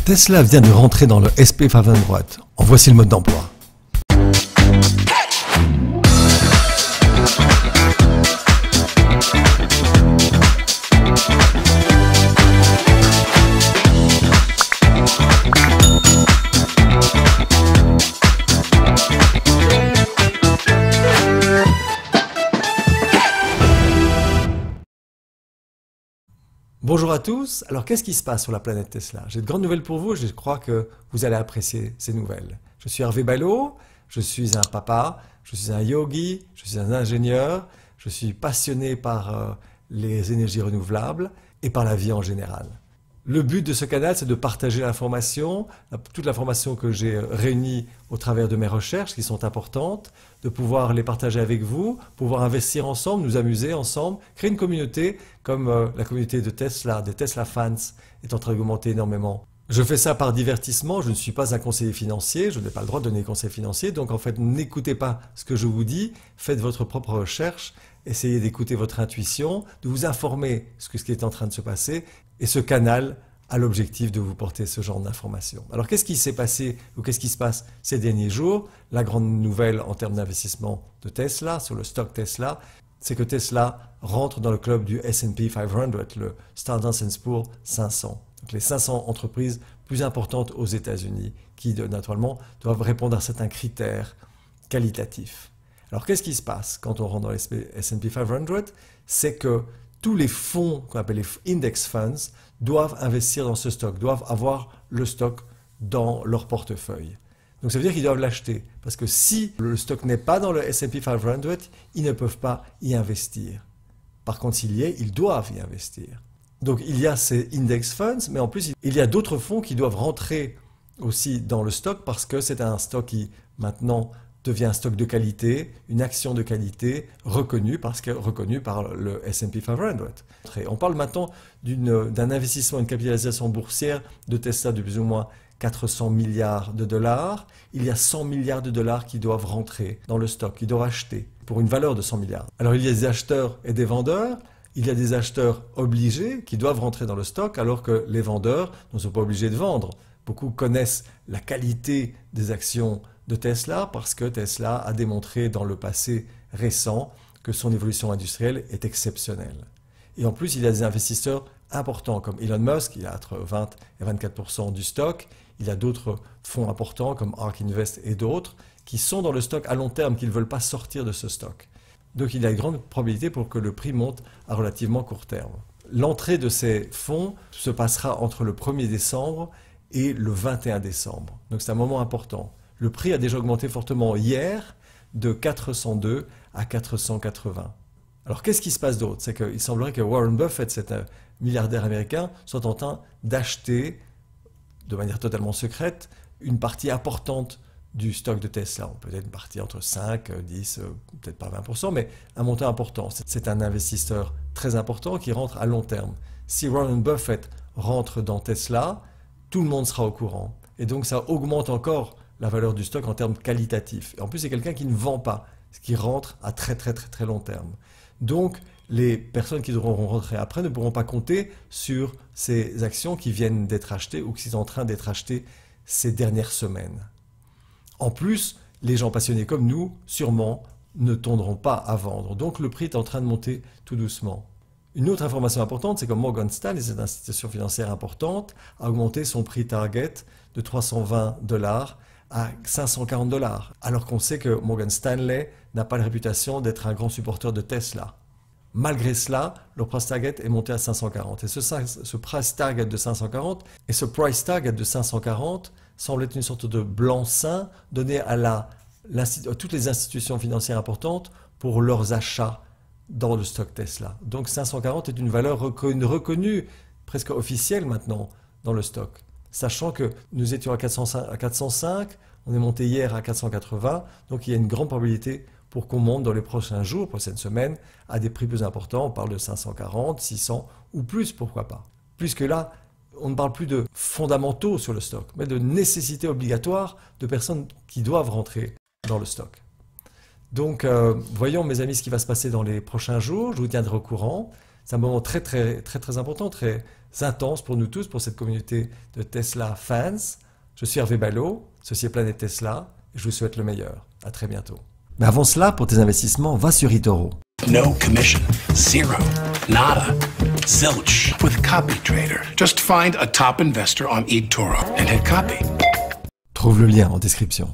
Tesla vient de rentrer dans le SP500. En voici le mode d'emploi. Bonjour à tous, alors qu'est-ce qui se passe sur la planète Tesla? J'ai de grandes nouvelles pour vous et je crois que vous allez apprécier ces nouvelles. Je suis Hervé Ballot, je suis un papa, je suis un yogi, je suis un ingénieur, je suis passionné par les énergies renouvelables et par la vie en général. Le but de ce canal, c'est de partager l'information, toute l'information que j'ai réunie au travers de mes recherches qui sont importantes, de pouvoir les partager avec vous, pouvoir investir ensemble, nous amuser ensemble, créer une communauté comme la communauté de Tesla, des Tesla fans est en train d'augmenter énormément. Je fais ça par divertissement, je ne suis pas un conseiller financier, je n'ai pas le droit de donner des conseils financiers, donc en fait n'écoutez pas ce que je vous dis, faites votre propre recherche, essayez d'écouter votre intuition, de vous informer ce qui est en train de se passer, et ce canal a l'objectif de vous porter ce genre d'informations. Alors qu'est-ce qui s'est passé ou qu'est-ce qui se passe ces derniers jours? La grande nouvelle en termes d'investissement de Tesla, sur le stock Tesla, c'est que Tesla rentre dans le club du S&P 500, le Standard & Poor's 500. Donc les 500 entreprises plus importantes aux États-Unis qui, naturellement, doivent répondre à certains critères qualitatifs. Alors qu'est-ce qui se passe quand on rentre dans le S&P 500? C'est que tous les fonds qu'on appelle les index funds doivent investir dans ce stock, doivent avoir le stock dans leur portefeuille. Donc ça veut dire qu'ils doivent l'acheter, parce que si le stock n'est pas dans le S&P 500, ils ne peuvent pas y investir. Par contre, s'il y est, ils doivent y investir. Donc il y a ces index funds, mais en plus il y a d'autres fonds qui doivent rentrer aussi dans le stock, parce que c'est un stock qui maintenant devient un stock de qualité, une action de qualité reconnue par le S&P 500. On parle maintenant d'un investissement, une capitalisation boursière de Tesla de plus ou moins 400 milliards de dollars. Il y a 100 milliards de dollars qui doivent rentrer dans le stock, qui doivent acheter pour une valeur de 100 milliards. Alors il y a des acheteurs et des vendeurs. Il y a des acheteurs obligés qui doivent rentrer dans le stock alors que les vendeurs ne sont pas obligés de vendre. Beaucoup connaissent la qualité des actions de Tesla parce que Tesla a démontré dans le passé récent que son évolution industrielle est exceptionnelle. Et en plus, il y a des investisseurs importants comme Elon Musk, il a entre 20 et 24% du stock. Il y a d'autres fonds importants comme ARK Invest et d'autres qui sont dans le stock à long terme, qui ne veulent pas sortir de ce stock. Donc il y a une grande probabilité pour que le prix monte à relativement court terme. L'entrée de ces fonds se passera entre le 1er décembre et le 21 décembre. Donc c'est un moment important. Le prix a déjà augmenté fortement hier de 402 à 480. Alors qu'est-ce qui se passe d'autre? C'est qu'il semblerait que Warren Buffett, cet milliardaire américain, soit en train d'acheter de manière totalement secrète une partie importante du stock de Tesla. Peut-être une partie entre 5, 10, peut-être pas 20%, mais un montant important. C'est un investisseur très important qui rentre à long terme. Si Warren Buffett rentre dans Tesla, tout le monde sera au courant. Et donc ça augmente encore la valeur du stock en termes qualitatifs. Et en plus, c'est quelqu'un qui ne vend pas, ce qui rentre à très long terme. Donc, les personnes qui devront rentrer après ne pourront pas compter sur ces actions qui viennent d'être achetées ou qui sont en train d'être achetées ces dernières semaines. En plus, les gens passionnés comme nous, sûrement, ne tendront pas à vendre. Donc, le prix est en train de monter tout doucement. Une autre information importante, c'est que Morgan Stanley, cette institution financière importante, a augmenté son prix target de 320 $ à 540 $, alors qu'on sait que Morgan Stanley n'a pas la réputation d'être un grand supporter de Tesla. Malgré cela, le price target est monté à 540. Et ce price target de 540 et ce price target de 540 semble être une sorte de blanc-seing donné à toutes les institutions financières importantes pour leurs achats dans le stock Tesla. Donc 540 est une valeur reconnue, presque officielle maintenant, dans le stock. Sachant que nous étions à 405, on est monté hier à 480, donc il y a une grande probabilité pour qu'on monte dans les prochains jours, prochaines semaines, à des prix plus importants. On parle de 540, 600 ou plus, pourquoi pas. Puisque là, on ne parle plus de fondamentaux sur le stock, mais de nécessité obligatoire de personnes qui doivent rentrer dans le stock. Donc, voyons mes amis ce qui va se passer dans les prochains jours, je vous tiendrai au courant. C'est un moment très important, très intenses pour nous tous, pour cette communauté de Tesla fans. Je suis Hervé Ballot, ceci est Planète Tesla, et je vous souhaite le meilleur. À très bientôt. Mais avant cela, pour tes investissements, va sur eToro. No commission. Zero. Nada. Zilch. With CopyTrader. Just find a top investor on eToro and hit copy. Trouve le lien en description.